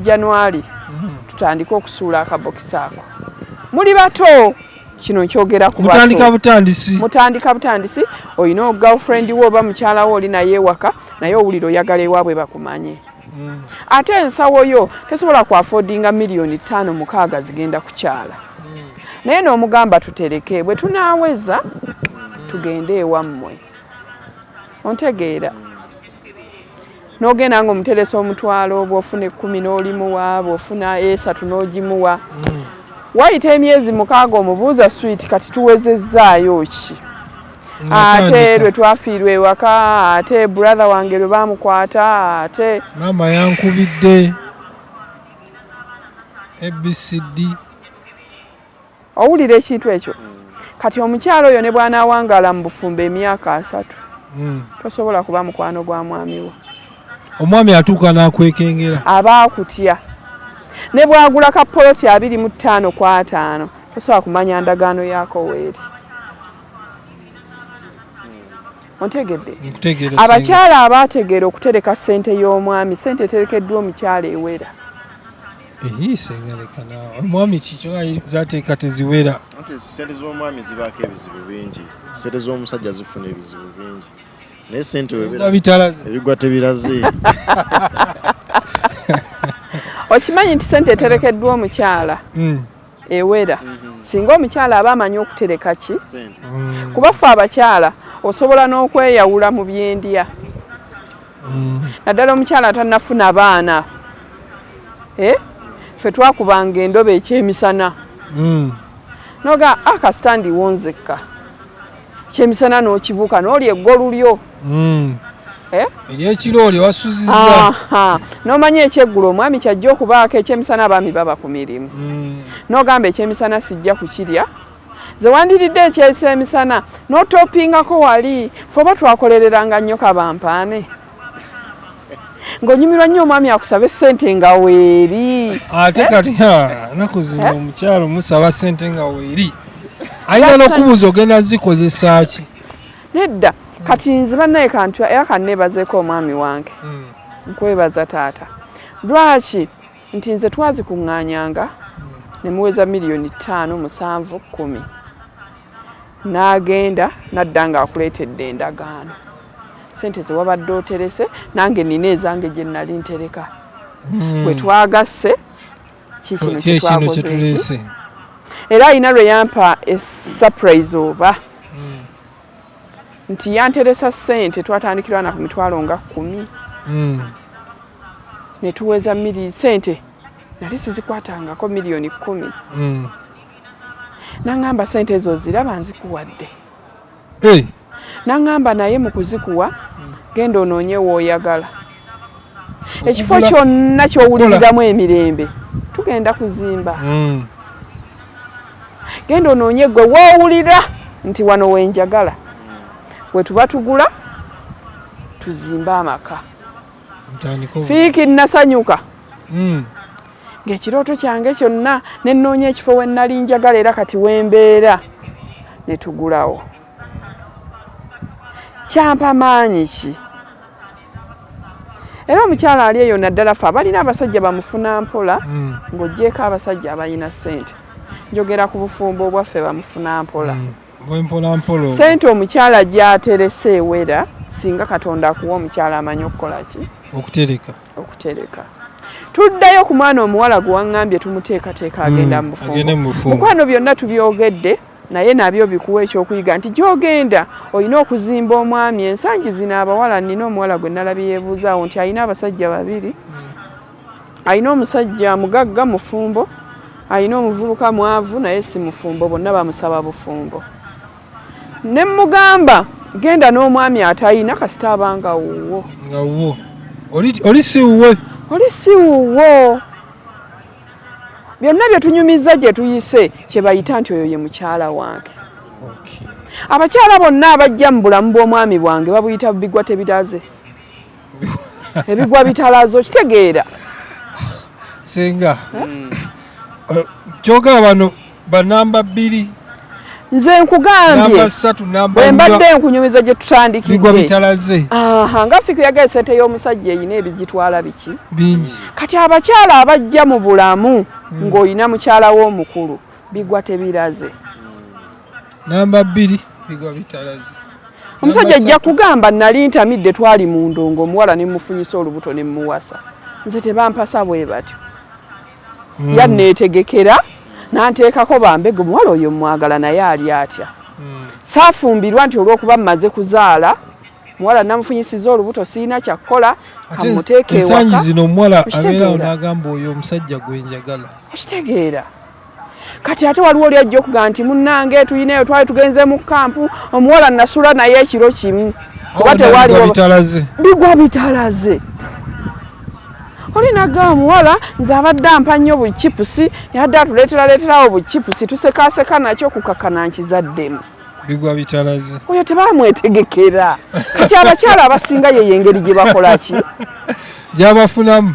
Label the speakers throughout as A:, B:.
A: January tutandika okusuula akabokisi ako. Muli bato kino nkyogera ku bato. Mutandika butandisi oyina girlfriend wo oba mukyala wo oli naye ewaka naye owulira oyagala ewaabwe bakumanye. Ate ensawo yo tesobola ku affordinga million 5-6 zigenda kukyala. Naye n'omugamba tutereke bwe tunaaweza tugende ewammwe. Ontegeera. N'ogenda ng'omuteresa omutwalo bw'ofuna 10 n'olimuwa bw'ofuna 3 n'ogimuwa. Wayita emyezi 6 omubuuza sweet kati tuwezezzaayo ki? Ate lwe twafiirwa ewaka, ate brother wange lwe baamukwata, ate
B: mama yankubidde ABCD.
A: Owulira ekintu ekyo? Kati omukyalo oyo ne bw'anaawangala mu bufumbo emyaka 3 tosobola kuba mukwano gwa mwami wo.
B: Omwami atuuka n'akwekengera.
A: Aba akutya. Ne bwagula ka poloti 25 kwa 5 tosobola kumanya ndagaano yaako weeri. Ontegedde? Abakyala abaategeera okutereka ssente y'omwami, ssente eterekeddwa omukyala ewera.
B: Sengaleka naawe. Omwami kikyo zaateeka teziwera.
C: Ssente z'omwami zibaako ebizibu bingi. Ssente z'omusajja zifuna ebizibu bingi. Naye ssente ebigwa tebiraze.
A: Okimanyi nti ssente eterekeddwa omukyala ewera singa omukyala aba amanyi okutereka ki? Kuba ffe abakyala osobola n'okweyawula mu byendya. Naddala omukyala atannafuna baana. Ffe twakubanga endobe ekyemisana. Noga akasita ndiwo nzekka. Kyemisana n'okibuuka n'oli eggolu lyo.
B: Eryekiro oli wasuzizza.
A: N'omanya ekyeggulo omwami kyajja okubaako ekyemisana abaami baba ku mirimu. N'ogamba ekyemisana sijja kukirya. Ze wandiridde ekyeyisa emisana n'otopingako wali ffe oba twakolereranga nnyo kabampaane. Ng'onyumirwa nnyo omwami akusaba ssente nga weeri.
B: Ate kati naku zino omukyalo musaba ssente nga weeri. Ayina n'okubuuza ogenda zikozesa ki?
A: Nedda. Kati nze bannaye kantu era kanneebazeeko omwami wange. Nkwebaza taata. Lwaki nti nze twazikuŋŋaanyanga ne muweza million 5, 7, 10. N'agenda nadda ng'akuleetedde endagaano. Ssente ze wabadde oterese nange nina ezange gye nnali ntereka. Bwe twagasse kikino kye twakoze. Era alina lwe yampa surprise oba. Nti yanteresa ssente twatandikirwa na ku mitwalo nga 10. Ne tuweza ssente nali sizikwatangako million 10. Nangamba ssente ezo ziraba nzikuwadde. Nangamba naye mu kuzikuwa genda onoonye w'oyagala. Ekifo kyonna ky'owuliriramu emirembe tugenda kuzimba. Genda onoonye gwe w'owulira nti wano wenjagala. Bwe tuba tugula tuzimba amaka. Fiiki nasanyuka. Ng'ekirooto kyange kyonna ne nnoonya ekifo we nnali njagala era kati wembeera ne tugulawo. Kyampa maanyi ki? Era omukyala ali eyo naddala ffe abalina abasajja bamufuna mpola ng'oggyeko abasajja abalina ssente. Njogera ku bufumbo obwaffe bamufuna mpola. Ssente omukyala gy'aterese ewera singa Katonda akuwa omukyala amanyi okukola ki? Okutereka. Tuddayo ku mwana omuwala gwe waŋŋambye tumuteekateeka agenda mu bufumbo. Mukwano byonna tubyogedde naye nabyo bikuwa ekyokuyiga nti gy'ogenda olina okuzimba omwami. Ensangi zino abawala nina omuwala gwe nalabye yeebuuzaawo nti alina abasajja 2. Alina omusajja mugagga mufumbo, alina omuvubuka mwavu naye si mufumbo, bonna bamusaba bufumbo. Ne mugamba genda n'omwami atayina kasita abanga wuwo.
B: Nga wuwo. Oli si wuwe.
A: Oli si wuwo. Byonna bye tunyumizza gye tuyise kye bayita nti oyo ye mukyala wange. Abakyala bonna abajja mu bulamu bw'omwami bwange babuyita bigwa tebitaze. Ebigwa bitalazo kitegeera.
B: Senga. Kyogera bano banamba 2.
A: nze nkugambye bwe mbadde nkunyumiza gye tutandikidde
B: bigwa bitalaze
A: nga Fiiko yagaye ssente y'omusajja eyina ebigitwala biki
B: bingi
A: kati abakyala abajja mu bulamu ng'olina mukyala w'omukulu bigwa tebiraze
B: namba 2 bigwa bitalaze
A: omusajja ajja kugamba nali ntamidde twali mu ndongo omuwala ne mufunyisa olubuto ne muwasa nze tebampasa bwe batyo yanneetegekera nanteekako bambege omuwala oyo mwagala naye ali atya saafumbirwa nti olw'okuba mmaze kuzaala muwala namufunyisiza olubuto siina kyakkola kamuteeka ewaka
B: ensangi zino omuwala abeerawo n'agamba oyo omusajja gwe njagala
A: okitegeera kati ate waliwo oli ajja okugaa nti munnange tuyineeyo twali tugenze mu kampu omuwala nasula naye ekiro kimu kuba tewaliwo bigwa bitalaze oli nagamba omuwala nze abadde ampa nnyo bukipusi yadde atuleeterawo bukipusi tusekaseka nakyo kukakana nkizaddemu
B: bigwa bitalaze
A: oyo tebamwetegekera kati abakyala abasinga yeyo engeri gye bakolaki
B: gyabafunamu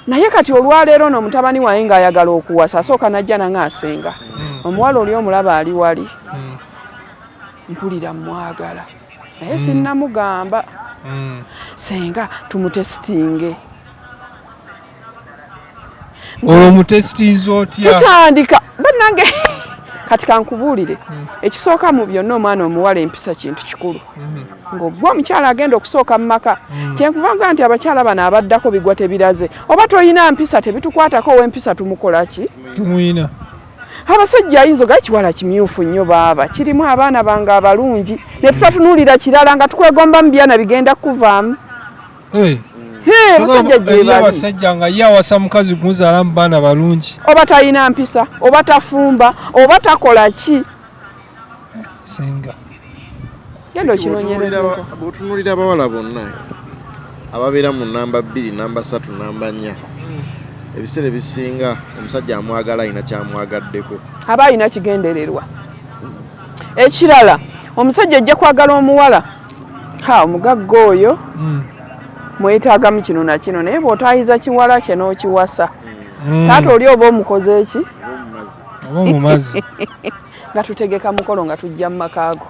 A: naye kati olwaleero no mutabani wange ng'ayagala okuwasa asooka najja nange asenga omuwala oli omulaba ali wali mpulira mwagala naye sinnamugamba senga tumutesitinge
B: olwo mutesitinze otya
A: tutandika bannange kati kankubuulire ekisooka mu byonna omwana omuwala empisa kintu kikulu ng'ogwa omukyala agenda okusooka mu maka kyenkuvanga nti abakyala bano abaddako bigwa tebiraze oba toyina mpisa tebitukwatako ow'empisa tumukola ki
B: tumuyina
A: abasajja ayinza ogaa kiwala kimyufu nnyo baaba kirimu abaana bange abalungi ne tutatunuulira kirala nga tukwegomba mu byana bigenda kuvaamu abasajja gye bali
B: abasajja nga ye awasa mukazi kumuzaala mu baana balungi
A: oba talina mpisa oba tafumba oba takola ki
B: senga
A: genda okinoonyereza
C: bw'otunuulira abawala bonna ababeera mu namba 2 namba 3 namba 4 ebiseera ebisinga omusajja amwagala alina kyamwagaddeko
A: aba alina kigendererwa ekirala omusajja ajja kwagala omuwala omugagga oyo mwetaagamu kino na kino naye bw'otaayiza kiwala kye n'okiwasa taata oli oba omukoze eki
B: oba omumazi
A: nga tutegeka mukolo nga tujja mu makaago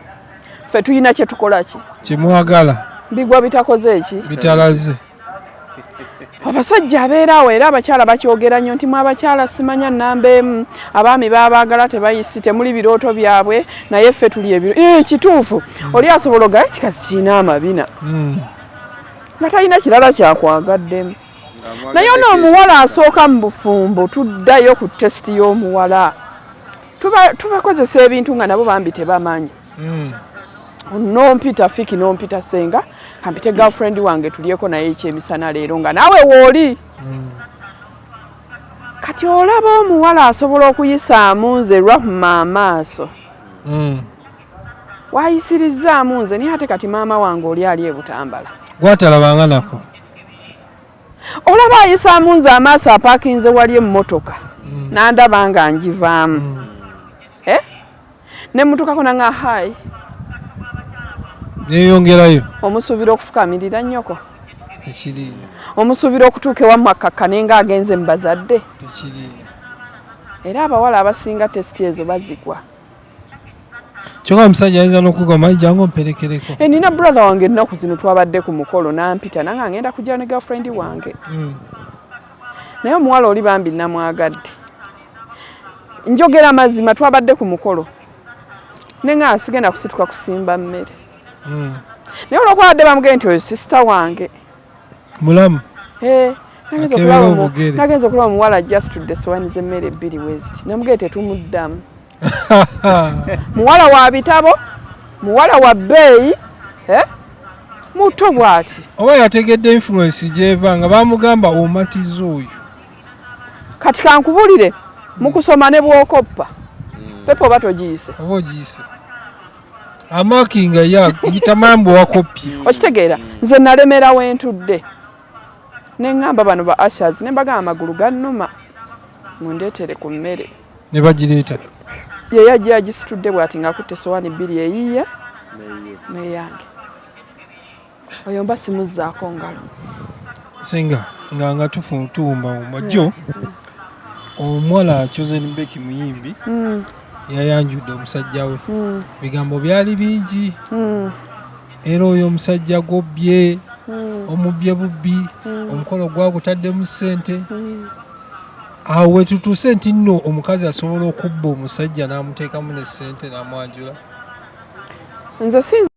A: ffe tulina kye tukola ki
B: kimwagala
A: bigwa bitakoze eki
B: bitalaze
A: abasajja abeeraawo era abakyala bakyogera nnyo nti abakyala simanya nnamba emu abaami babaagala tebayisi temuli birooto byabwe naye ffe tuli ebiro kituufu oli asobola ogaye kikazi kirina amabina nga talina kirala kyakwagaddemu naye n'omuwala asooka mu bufumbo tuddayo ku tesiti y'omuwala tubakozesa ebintu nga nabo bambi tebamanyi nompita Fiki nompita senga kampite girlfriend wange tulyeko naye ekyemisana leero nga naawe wooli kati olaba omuwala asobola okuyisaamu nze Rahma amaaso wayisirizzaamu nze naye ate kati maama wange oli ali ebutambala
B: gwatalabanga nako
A: olaba ayisaamu nze amaaso apaakinze wali emmotoka nandaba nga njivaamu nemutukako nanga hayi
B: neyongerayo
A: omusuubira okufukamirira nnyoko
B: tekiriyo
A: omusuubira okutuuka ewamu akakkane nga agenze mu bazadde
B: tekiriyo
A: era abawala abasinga tesiti ezo bazigwa
B: kyokka omusajja ayinza n'okugamba jangu mperekereko
A: nina brother wange ennaku zino twabadde ku mukolo nampita nange agenda kujja ne girlfriend wange naye omuwala oli bambi namwagadde njogera mazima twabadde ku mukolo nenga sigenda kusituka kusimba mmere naye olwokubadde bamugee nti oyo sisita wange
B: mulamu
A: nagenza okulaba omuwala ajjasitudde sowaani z'emmere 2 west namugee tetumuddamu muwala wa bitabo muwala wa bbeeyi muto bw'ati
B: oba yategedde influence gyeva nga bamugamba omatiza oyo
A: kati kankubulire mukusoma ne bwokoppa pepo oba togiyise
B: oba ogiyise amakinga yitamambu wakopye
A: okitegeera nze nalemera wentudde neŋŋamba bano ba ashers ne mbagamba amagulu gannuma mundeetere ku mmere
B: ne bagireeta
A: ye yajja agisitudde bw'ati ng'akutte sowaani 2 eyiye neyange oyo mba simuzzaako ngalo
B: senga nga tuwumba jo omuwala Chosen Beki muyimbi yayanjudde omusajja we bigambo byali bingi era oyo omusajja gobbye omubbye bubbi omukolo gwagutaddemu ssente awo wetutuuse nti nno omukazi asobola okubba omusajja n'amuteekamu ne ssente n'amwanjula
A: nze